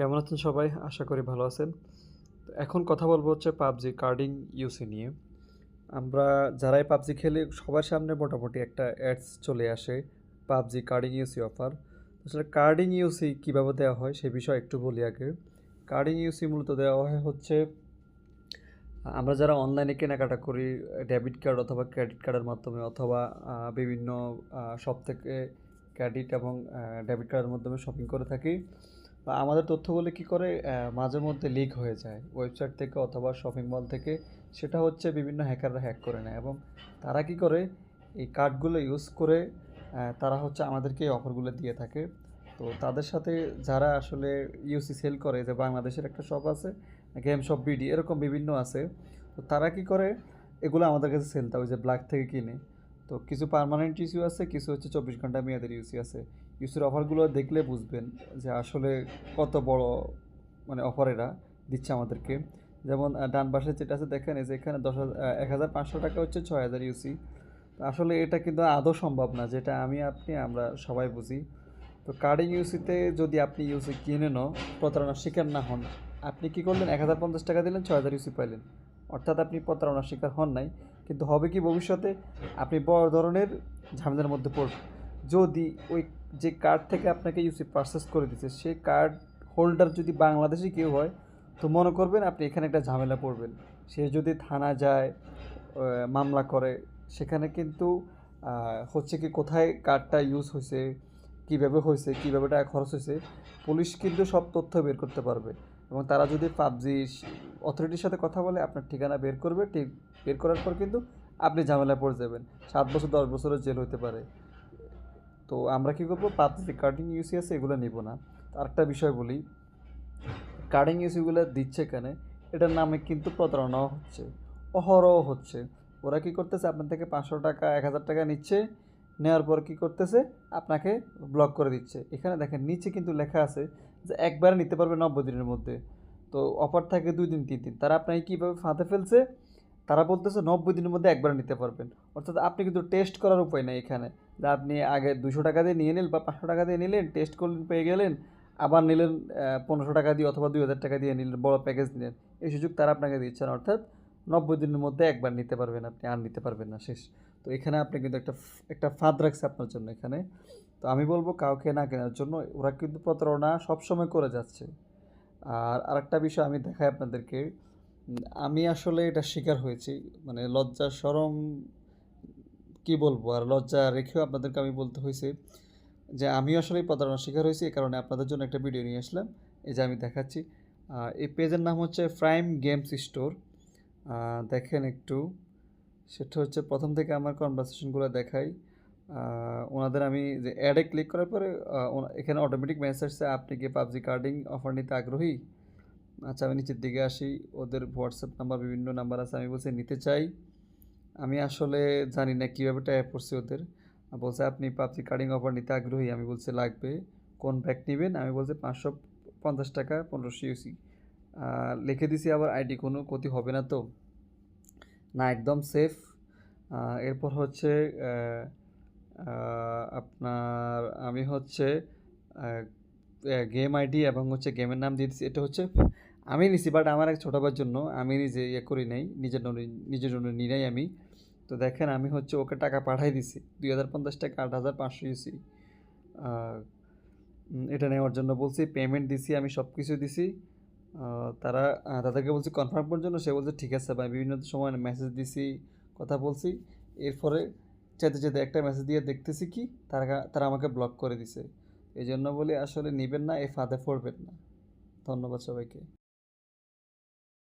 কেমন আছেন সবাই? আশা করি ভালো আছেন। তো এখন কথা বলবো হচ্ছে PUBG কার্ডিং ইউসি নিয়ে। আমরা যারাই PUBG খেলি সবার সামনে মোটামুটি একটা অ্যাডস চলে আসে PUBG কার্ডিং ইউসি অফার। আসলে কার্ডিং ইউসি কীভাবে দেওয়া হয় সে বিষয়ে একটু বলি আগে। কার্ডিং ইউসি মূলত দেওয়া হয় হচ্ছে আমরা যারা অনলাইনে কেনাকাটা করি ডেবিট কার্ড অথবা ক্রেডিট কার্ডের মাধ্যমে অথবা বিভিন্ন শপ থেকে ক্রেডিট এবং ডেবিট কার্ডের মাধ্যমে শপিং করে থাকি। বা আমাদের তথ্যগুলো কী করে মাঝে মধ্যে লিক হয়ে যায় ওয়েবসাইট থেকে অথবা শপিং মল থেকে। সেটা হচ্ছে বিভিন্ন হ্যাকাররা হ্যাক করে নেয় এবং তারা কী করে এই কার্ডগুলো ইউজ করে তারা হচ্ছে আমাদেরকে এই অফারগুলো দিয়ে থাকে। তো তাদের সাথে যারা আসলে ইউসি সেল করে, যে বাংলাদেশের একটা শপ আছে গেম শপ বিডি, এরকম বিভিন্ন আছে। তো তারা কি করে এগুলো আমাদের কাছে সেল দেয়, ওই যে ব্ল্যাক থেকে কিনে। তো কিছু পার্মানেন্ট ইস্যু আছে, কিছু হচ্ছে 24 ঘন্টা মেয়াদের ইউসি আছে। ইউসির অফারগুলো দেখলে বুঝবেন যে আসলে কত বড় মানে অফার এরা দিচ্ছে আমাদেরকে। যেমন ডান পাশে যেটা আছে দেখেন, এই যে এখানে 1500 টাকা হচ্ছে 6000 ইউসি। আসলে এটা কিন্তু আদৌ সম্ভব না, যেটা আমরা সবাই বুঝি। তো কার্ডিং ইউসিতে যদি আপনি ইউসি কিনেনও প্রতারণার শিকার না হন, আপনি কী করলেন 1050 টাকা দিলেন 6000 ইউসি পাইলেন, অর্থাৎ আপনি প্রতারণার শিকার হন নাই। কিন্তু হবে কি ভবিষ্যতে আপনি বড় ধরনের ঝামেলার মধ্যে পড়বেন যদি ওই যে কার্ড থেকে আপনাকে ইউসি পারচেস করে দিচ্ছে সেই কার্ড হোল্ডার যদি বাংলাদেশি কেউ হয়, তো মনে করবেন আপনি এখানে একটা ঝামেলা পড়বেন। সে যদি থানা যায় মামলা করে, সেখানে কিন্তু হচ্ছে কি কোথায় কার্ডটা ইউজ হয়েছে, কীভাবে টাকা খরচ হয়েছে, পুলিশ কিন্তু সব তথ্য বের করতে পারবে। এবং তারা যদি পাবজি অথরিটির সাথে কথা বলে আপনার ঠিকানা বের করবে, ঠিক বের করার পর কিন্তু আপনি ঝামেলায় পড়ে যাবেন, 7 বছর 10 বছরের জেল হতে পারে। তো আমরা কী করবো, পাবজি কার্ডিং ইউসি আছে এগুলো নিব না। আরেকটা বিষয় বলি, কার্ডিং ইস্যুগুলো দিচ্ছে কেন, এটার নামে কিন্তু প্রতারণাও হচ্ছে, অহরহ হচ্ছে। ওরা কী করতেছে, আপনার থেকে 500 টাকা 1000 টাকা নিচ্ছে, নেওয়ার পর কী করতেছে আপনাকে ব্লক করে দিচ্ছে। এখানে দেখেন নিচে কিন্তু লেখা আছে যে একবারে নিতে পারবে 90 দিনের মধ্যে। তো অফার থাকে 2 দিন 3 দিন, তারা আপনাকে কীভাবে ফাঁদে ফেলছে, তারা বলতেছে 90 দিনের মধ্যে একবারে নিতে পারবেন। অর্থাৎ আপনি কিন্তু টেস্ট করার উপায় নেই এখানে, যে আপনি আগে 200 টাকা দিয়ে নিয়ে নিলেন বা 500 টাকা দিয়ে নিলেন, টেস্ট করলেন পেয়ে গেলেন, আবার নিলেন 1500 টাকা দিয়ে অথবা 2000 টাকা দিয়ে নিলেন, বড় প্যাকেজ নিলেন। এই সুযোগ তারা আপনাকে দিচ্ছে না, অর্থাৎ 90 দিনের মধ্যে একবার নিতে পারবেন আপনি, আর নিতে পারবেন না, শেষ। তো এখানে আপনি কিন্তু একটা ফাঁদ রাখছে আপনার জন্য এখানে। তো আমি বলবো কাউকে না কেনার জন্য, ওরা কিন্তু প্রতারণা সবসময় করে যাচ্ছে। আর আরেকটা বিষয় আমি দেখাই আপনাদেরকে, আমি আসলে এটা শিকার হয়েছি, মানে লজ্জা শরম কী বলবো, আর লজ্জা রেখেও আপনাদেরকে আমি বলতে হয়েছে যে আমি আসলে প্রতারণার শিকার হয়েছি। এই কারণে আপনাদের জন্য একটা ভিডিও নিয়ে আসলাম, এই যে আমি দেখাচ্ছি। এই পেজের নাম হচ্ছে প্রাইম গেমস স্টোর। দেখেন একটু, সেটা হচ্ছে প্রথম থেকে আমার কনভারসেশনগুলো দেখাই। ওনাদের আমি যে অ্যাডে ক্লিক করার পরে এখানে অটোমেটিক মেসেজ আসছে, আপনি কি পাবজি কার্ডিং অফার নিতে আগ্রহী? আচ্ছা, আমি নিচের দিকে আসি, ওদের হোয়াটসঅ্যাপ নাম্বার বিভিন্ন নাম্বার আছে, আমি বলছি নিতে চাই। আমি আসলে জানি না কীভাবে টাইপ করছি ওদের। বলছে আপনি পাবজি কার্ডিং অফার নিতে আগ্রহী? আমি বলছি লাগবে। কোন প্যাক নেবেন? আমি বলছি 550 টাকা 1500 ইউসি। লিখে দিছি আবার আইডি, কোনো ক্ষতি হবে না তো? না, একদম সেফ। এরপর হচ্ছে আপনার আমি হচ্ছে গেম আইডি এবং হচ্ছে গেমের নাম দিয়ে দিচ্ছি। এটা হচ্ছে আমি নিছি, বাট আমার এক ছোটো ভাইয়ের জন্য, আমি নিজে করি নাই, নিজের জন্য নিই নাই আমি। তো দেখেন আমি হচ্ছে ওকে টাকা পাঠাই দিছি 2050 টাকা 8500 ইউসি। এটা নেওয়ার জন্য বলছি, পেমেন্ট দিছি, আমি সব কিছু দিছি। তাদেরকে বলছি কনফার্ম করার জন্য, সে বলছে ঠিক আছে ভাই। বিভিন্ন সময় মেসেজ দিছি, কথা বলছি। এরপরে যেতে যেতে একটা মেসেজ দিয়ে দেখতেছি কি তারা আমাকে ব্লক করে দিছে। এই জন্য বলি আসলে নেবেন না, এই ফাঁদে পড়বেন না। ধন্যবাদ সবাইকে।